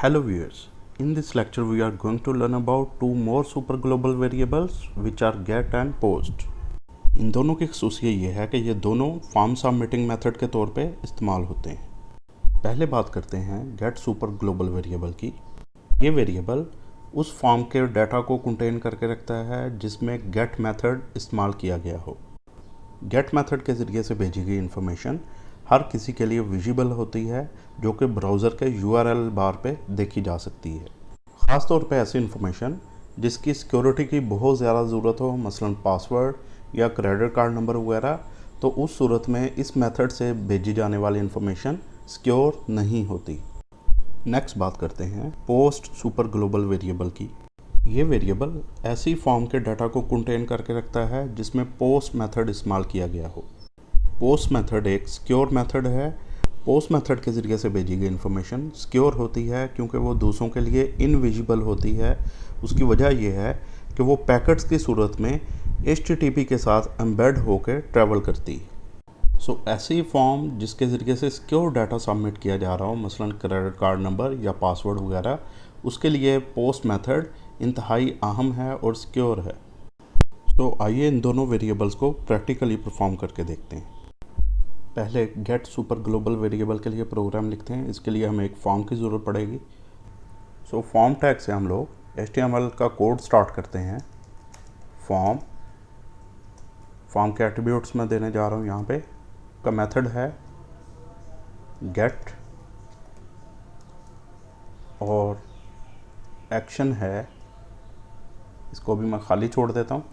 Hello viewers, in this lecture we are going to learn about two more super global variables which are get and post. इन दोनों की खसूसियत ये है कि ये दोनों फॉर्म सबमिटिंग मेथड के तौर पे इस्तेमाल होते हैं। पहले बात करते हैं गेट सुपर ग्लोबल वेरिएबल की। ये वेरिएबल उस फॉर्म के डाटा को कंटेन करके रखता है जिसमें गेट मेथड इस्तेमाल किया गया हो। गेट मेथड के ज़रिए से भेजी गई इन्फॉर्मेशन हर किसी के लिए विजिबल होती है जो कि ब्राउज़र के URL बार पे देखी जा सकती है। ख़ास तौर पे ऐसी इन्फॉर्मेशन जिसकी सिक्योरिटी की बहुत ज़्यादा ज़रूरत हो, मसलन पासवर्ड या क्रेडिट कार्ड नंबर वगैरह, तो उस सूरत में इस मेथड से भेजी जाने वाली इन्फॉर्मेशन सिक्योर नहीं होती। नेक्स्ट बात करते हैं पोस्ट सुपर ग्लोबल वेरिएबल की। ये वेरिएबल ऐसी फॉर्म के डाटा को कंटेन करके रखता है जिसमें पोस्ट मेथड इस्तेमाल किया गया हो। पोस्ट मेथड एक सिक्योर मेथड है। पोस्ट मेथड के ज़रिए से भेजी गई इन्फॉर्मेशन सिक्योर होती है क्योंकि वो दूसरों के लिए इनविजिबल होती है। उसकी वजह यह है कि वो पैकेट्स की सूरत में HTTP के साथ एम्बेड होकर ट्रैवल करती है। ऐसी फॉर्म जिसके ज़रिए से सिक्योर डाटा सबमिट किया जा रहा हो, मसलन क्रेडिट कार्ड नंबर या पासवर्ड वगैरह, उसके लिए पोस्ट मेथड इंतहाई अहम है और सिक्योर है। आइए इन दोनों वेरिएबल्स को प्रैक्टिकली परफॉर्म करके देखते हैं। पहले गेट सुपर ग्लोबल वेरिएबल के लिए प्रोग्राम लिखते हैं। इसके लिए हमें एक फॉर्म की ज़रूरत पड़ेगी। फॉर्म टैग से हम लोग HTML का कोड स्टार्ट करते हैं। फॉर्म के एट्रीब्यूट्स में देने जा रहा हूँ। यहाँ पे का मेथड है गेट और एक्शन है, इसको भी मैं खाली छोड़ देता हूँ।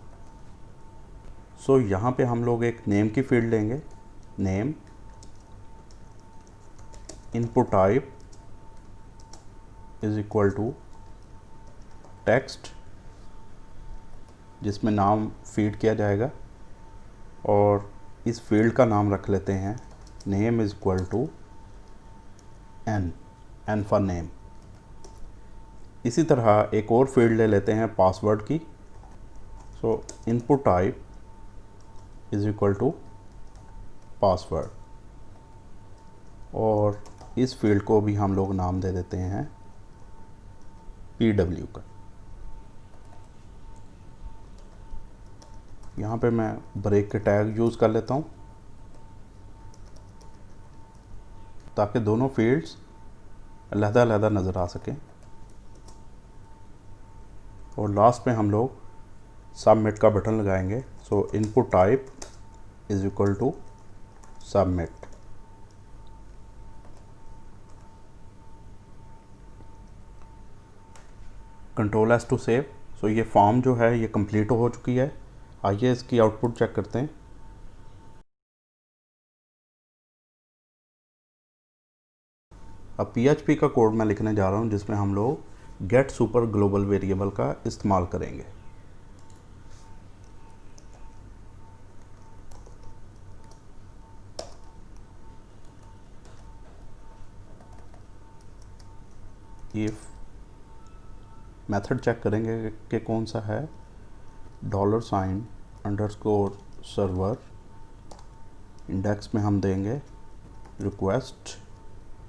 यहाँ पे हम लोग एक नेम की फील्ड लेंगे, name, input type is equal to text, जिसमें नाम फीड किया जाएगा, और इस फील्ड का नाम रख लेते हैं name is equal to n for name. इसी तरह एक और फील्ड ले लेते हैं पासवर्ड की। Input type is equal to password, और इस फील्ड को भी हम लोग नाम दे देते हैं PW का। यहाँ पे मैं ब्रेक के टैग यूज़ कर लेता हूँ ताकि दोनों फील्ड्स अलग-अलग नज़र आ सकें। और लास्ट में हम लोग सबमिट का बटन लगाएंगे। Input type is equal to submit. Ctrl+S to save. ये फॉर्म जो है ये कंप्लीट हो चुकी है। आइए इसकी आउटपुट चेक करते हैं। अब PHP का कोड मैं लिखने जा रहा हूँ जिसमें हम लोग गेट सुपर ग्लोबल वेरिएबल का इस्तेमाल करेंगे। इफ मेथड चेक करेंगे कि कौन सा है, $_server, इंडेक्स में हम देंगे रिक्वेस्ट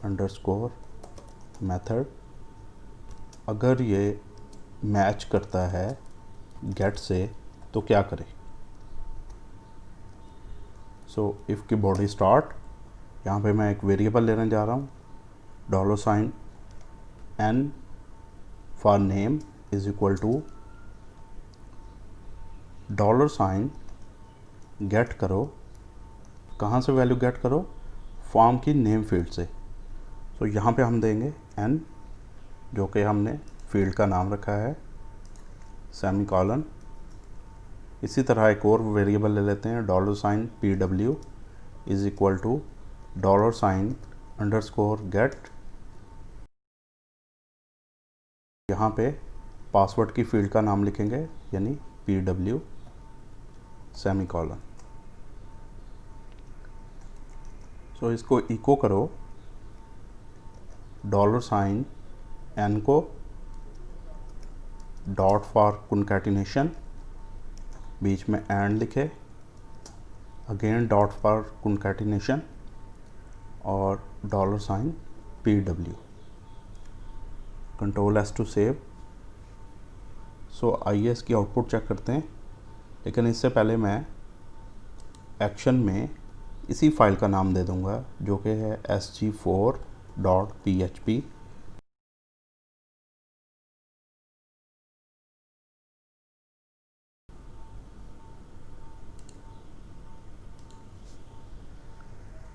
अंडरस्कोर मेथड। अगर ये मैच करता है गेट से तो क्या करें। इफ़ की बॉडी स्टार्ट, यहाँ पे मैं एक वेरिएबल लेने जा रहा हूँ, $n for name is equal to $गेट करो। कहाँ से वैल्यू गेट करो? फॉर्म की नेम फील्ड से। यहाँ पे हम देंगे n, जो कि हमने फील्ड का नाम रखा है, सेमीकोलन। इसी तरह एक और वेरिएबल ले लेते हैं, $PW इज इक्वल टू $_गेट। यहाँ पे पासवर्ड की फील्ड का नाम लिखेंगे, यानी PW सेमीकोलन। इसको इको करो, $n को डॉट फॉर कॉन्कैटिनेशन, बीच में एंड लिखे, अगेन डॉट फॉर कॉन्कैटिनेशन, और $PW। Control S to save. So आइए इसकी आउटपुट चेक करते हैं, लेकिन इससे पहले मैं एक्शन में इसी फाइल का नाम दे दूंगा जो कि है sg4.php।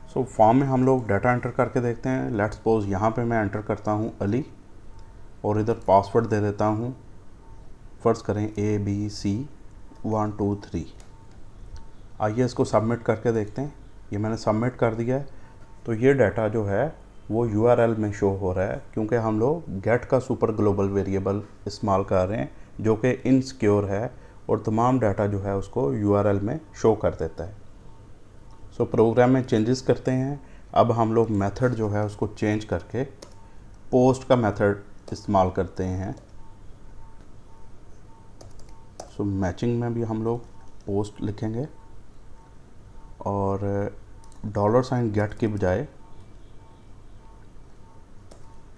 सो फॉर्म में हम लोग डाटा एंटर करके देखते हैं। लेट्स सपोज यहाँ पे मैं एंटर करता हूँ अली और इधर पासवर्ड दे देता हूँ, फ़र्ज़ करें ABC123। आइए इसको सबमिट करके देखते हैं। ये मैंने सबमिट कर दिया है, तो ये डाटा जो है वो URL में शो हो रहा है, क्योंकि हम लोग गेट का सुपर ग्लोबल वेरिएबल इस्तेमाल कर रहे हैं जो कि इनसिक्योर है और तमाम डाटा जो है उसको URL में शो कर देता है। सो प्रोग्राम में चेंजेस करते हैं। अब हम लोग मेथड जो है उसको चेंज करके पोस्ट का मेथड इस्तेमाल करते हैं। सो मैचिंग में भी हम लोग पोस्ट लिखेंगे और $, गेट के बजाय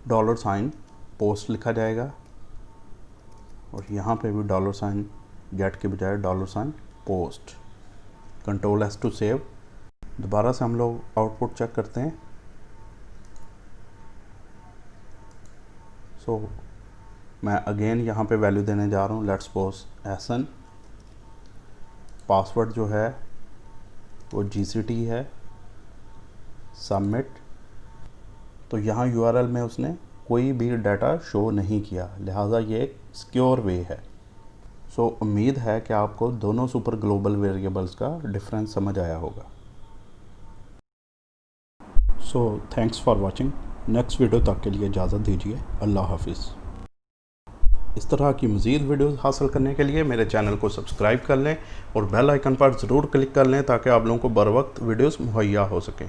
$, पोस्ट लिखा जाएगा और यहाँ पे भी $, गेट के बजाय $, post. Control S to save. दोबारा से हम लोग आउटपुट चेक करते हैं। सो मैं अगेन यहाँ पे वैल्यू देने जा रहा हूँ, लेट्स सपोज एसन। पासवर्ड जो है वो GCT है, सबमिट। तो यहाँ URL में उसने कोई भी डाटा शो नहीं किया, लिहाजा ये एक सिक्योर वे है। सो उम्मीद है कि आपको दोनों सुपर ग्लोबल वेरिएबल्स का डिफरेंस समझ आया होगा। So thanks for watching. Next video तक के लिए इजाज़त दीजिए। अल्लाह हाफिज़। इस तरह की मज़ीद वीडियोस हासिल करने के लिए मेरे चैनल को सब्सक्राइब कर लें और बेल आइकन पर ज़रूर क्लिक कर लें ताकि आप लोगों को बर वक्त वीडियोस मुहैया हो सकें।